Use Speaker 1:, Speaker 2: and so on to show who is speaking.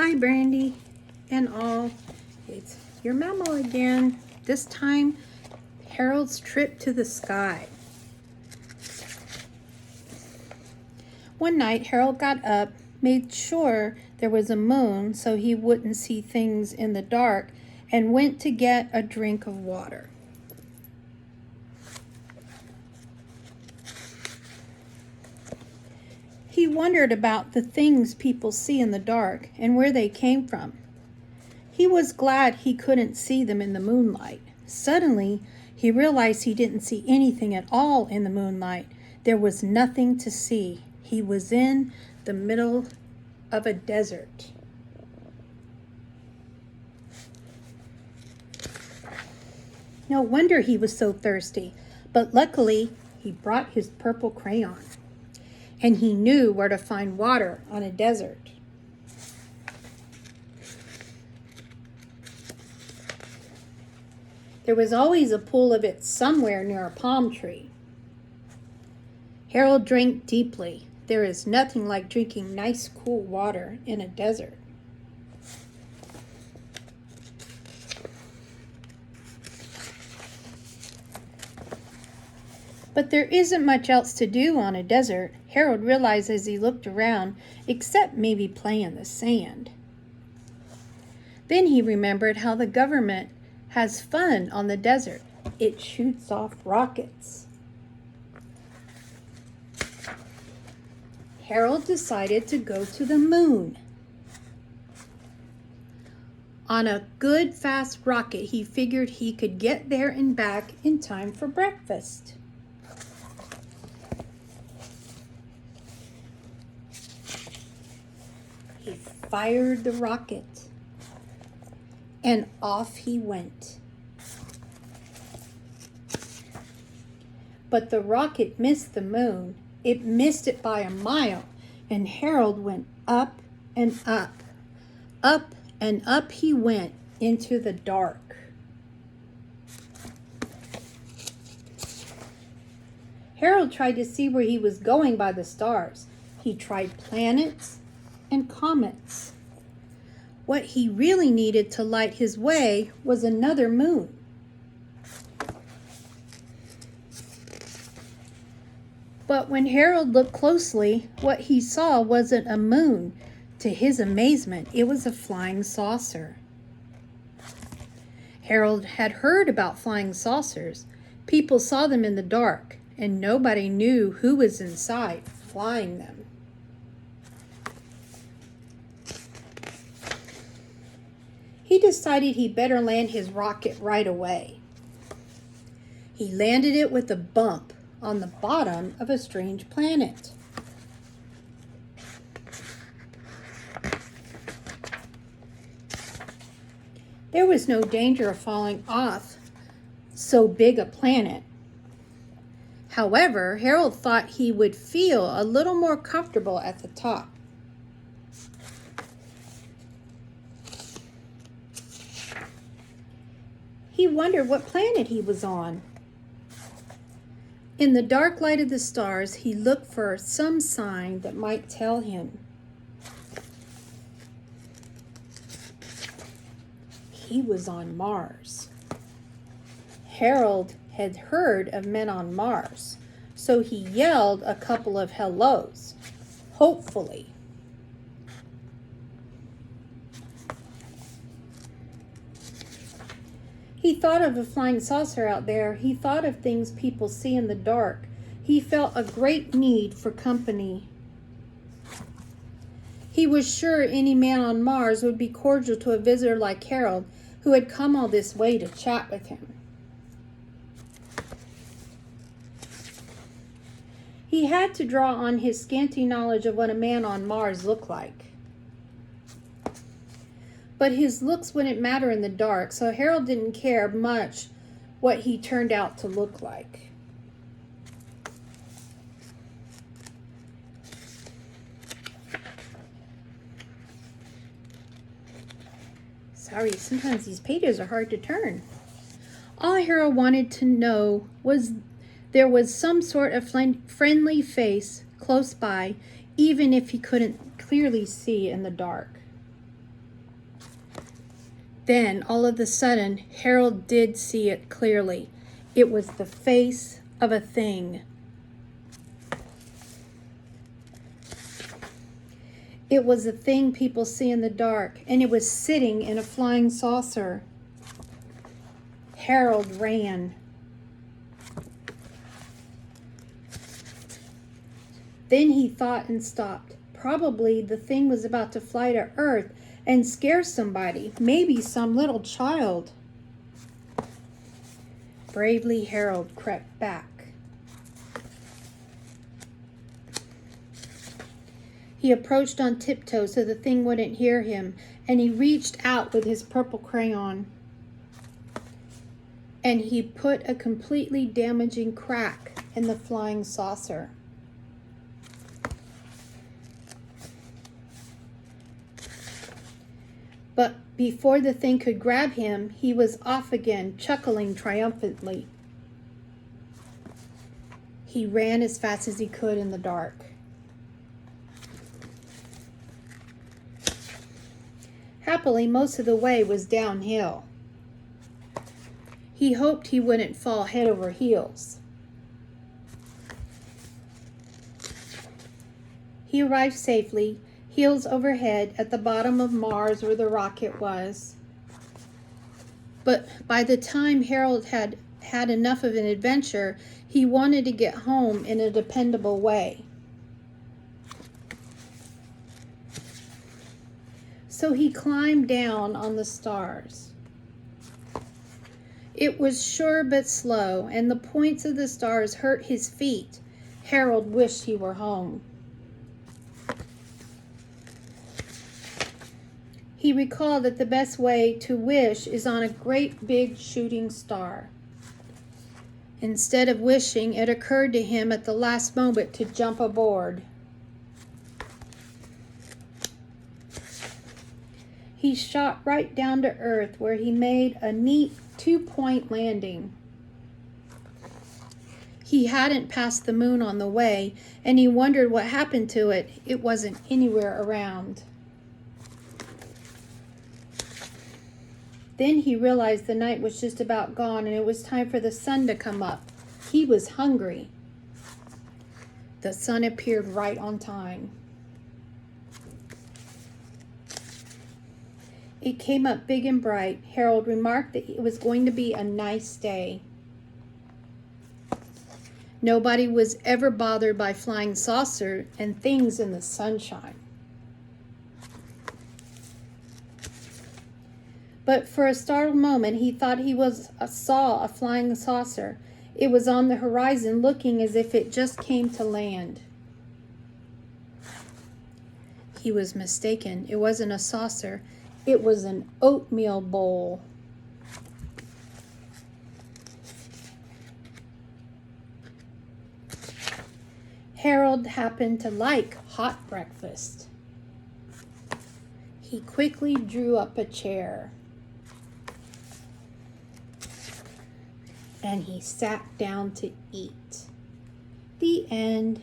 Speaker 1: Hi, Brandy and all. It's your mama again. This time, Harold's trip to the sky. One night, Harold got up, made sure there was a moon so he wouldn't see things in the dark, and went to get a drink of water. He wondered about the things people see in the dark and where they came from. He was glad he couldn't see them in the moonlight. Suddenly, he realized he didn't see anything at all in the moonlight. There was nothing to see. He was in the middle of a desert. No wonder he was so thirsty, but luckily he brought his purple crayon, and he knew where to find water on a desert. There was always a pool of it somewhere near a palm tree. Harold drank deeply. There is nothing like drinking nice, cool water in a desert. But there isn't much else to do on a desert, Harold realized as he looked around, except maybe play in the sand. Then he remembered how the government has fun on the desert. It shoots off rockets. Harold decided to go to the moon. On a good fast rocket, he figured he could get there and back in time for breakfast. He fired the rocket, and off he went. But the rocket missed the moon. It missed it by a mile, and Harold went up and up. Up and up he went into the dark. Harold tried to see where he was going by the stars. He tried planets and comets. What he really needed to light his way was another moon. But when Harold looked closely, what he saw wasn't a moon. To his amazement, it was a flying saucer. Harold had heard about flying saucers. People saw them in the dark, and nobody knew who was inside flying them. He decided he better land his rocket right away. He landed it with a bump on the bottom of a strange planet. There was no danger of falling off so big a planet. However, Harold thought he would feel a little more comfortable at the top. He wondered what planet he was on. In the dark light of the stars, he looked for some sign that might tell him. He was on Mars. Harold had heard of men on Mars, so he yelled a couple of hellos, hopefully. He thought of a flying saucer out there. He thought of things people see in the dark. He felt a great need for company. He was sure any man on Mars would be cordial to a visitor like Harold, who had come all this way to chat with him. He had to draw on his scanty knowledge of what a man on Mars looked like. But his looks wouldn't matter in the dark, so Harold didn't care much what he turned out to look like. Sorry, sometimes these pages are hard to turn. All Harold wanted to know was there was some sort of friendly face close by, even if he couldn't clearly see in the dark. Then, all of a sudden, Harold did see it clearly. It was the face of a thing. It was a thing people see in the dark, and it was sitting in a flying saucer. Harold ran. Then he thought and stopped. Probably the thing was about to fly to Earth and scare somebody, maybe some little child. Bravely, Harold crept back. He approached on tiptoe so the thing wouldn't hear him, and he reached out with his purple crayon. And he put a completely damaging crack in the flying saucer. But before the thing could grab him, he was off again, chuckling triumphantly. He ran as fast as he could in the dark. Happily, most of the way was downhill. He hoped he wouldn't fall head over heels. He arrived safely, heels overhead, at the bottom of Mars where the rocket was. But by the time Harold had had enough of an adventure, he wanted to get home in a dependable way. So he climbed down on the stars. It was sure but slow, and the points of the stars hurt his feet. Harold wished he were home. He recalled that the best way to wish is on a great big shooting star. Instead of wishing, it occurred to him at the last moment to jump aboard. He shot right down to Earth, where he made a neat 2-point landing. He hadn't passed the moon on the way, and he wondered what happened to it. It wasn't anywhere around. Then he realized the night was just about gone, and it was time for the sun to come up. He was hungry. The sun appeared right on time. It came up big and bright. Harold remarked that it was going to be a nice day. Nobody was ever bothered by flying saucers and things in the sunshine. But for a startled moment, he thought he saw a flying saucer. It was on the horizon, looking as if it just came to land. He was mistaken. It wasn't a saucer. It was an oatmeal bowl. Harold happened to like hot breakfast. He quickly drew up a chair. And he sat down to eat. The end.